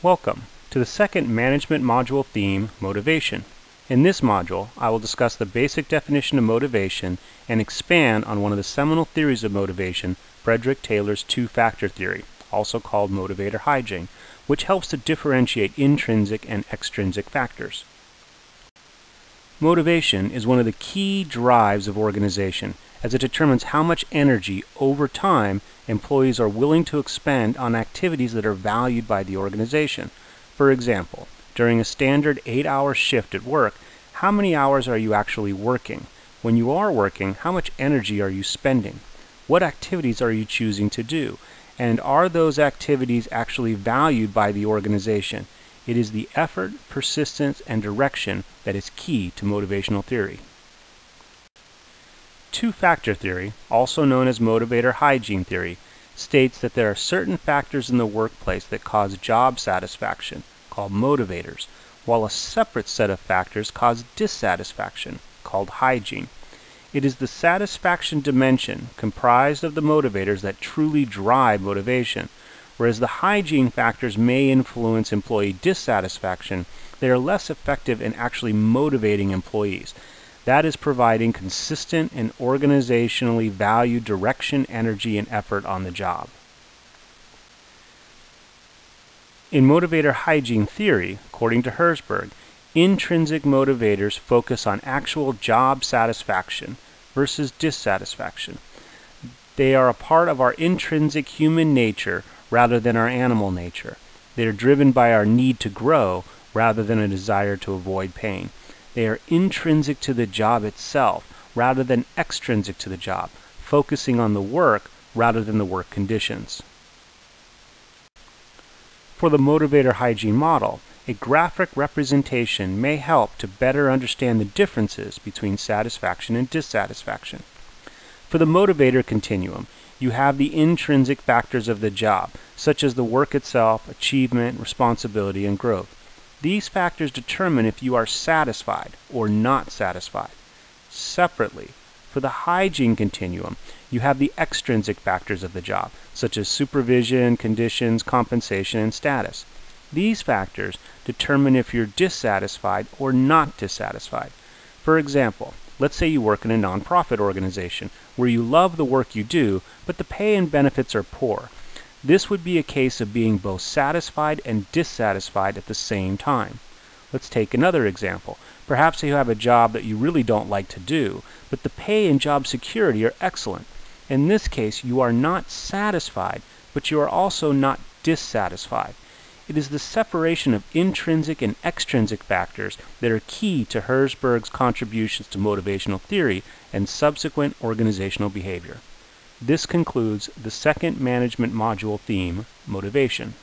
Welcome to the second management module theme, motivation. In this module, I will discuss the basic definition of motivation and expand on one of the seminal theories of motivation, Frederick Taylor's two-factor theory, also called motivator hygiene, which helps to differentiate intrinsic and extrinsic factors. Motivation is one of the key drives of organization, as it determines how much energy over time employees are willing to expend on activities that are valued by the organization. For example, during a standard 8-hour shift at work, how many hours are you actually working? When you are working, how much energy are you spending? What activities are you choosing to do? And are those activities actually valued by the organization? It is the effort, persistence, and direction that is key to motivational theory. Two-factor theory, also known as motivator hygiene theory, states that there are certain factors in the workplace that cause job satisfaction, called motivators, while a separate set of factors cause dissatisfaction, called hygiene. It is the satisfaction dimension comprised of the motivators that truly drive motivation. Whereas the hygiene factors may influence employee dissatisfaction, they are less effective in actually motivating employees. That is providing consistent and organizationally valued direction, energy, and effort on the job. In motivator hygiene theory, according to Herzberg, intrinsic motivators focus on actual job satisfaction versus dissatisfaction. They are a part of our intrinsic human nature rather than our animal nature. They are driven by our need to grow rather than a desire to avoid pain. They are intrinsic to the job itself rather than extrinsic to the job, focusing on the work rather than the work conditions. For the motivator hygiene model, a graphic representation may help to better understand the differences between satisfaction and dissatisfaction. For the motivator continuum, you have the intrinsic factors of the job, such as the work itself, achievement, responsibility, and growth. These factors determine if you are satisfied or not satisfied. Separately, for the hygiene continuum, you have the extrinsic factors of the job, such as supervision, conditions, compensation, and status. These factors determine if you're dissatisfied or not dissatisfied. For example, let's say you work in a nonprofit organization where you love the work you do, but the pay and benefits are poor. This would be a case of being both satisfied and dissatisfied at the same time. Let's take another example. Perhaps you have a job that you really don't like to do, but the pay and job security are excellent. In this case, you are not satisfied, but you are also not dissatisfied. It is the separation of intrinsic and extrinsic factors that are key to Herzberg's contributions to motivational theory and subsequent organizational behavior. This concludes the second management module theme, motivation.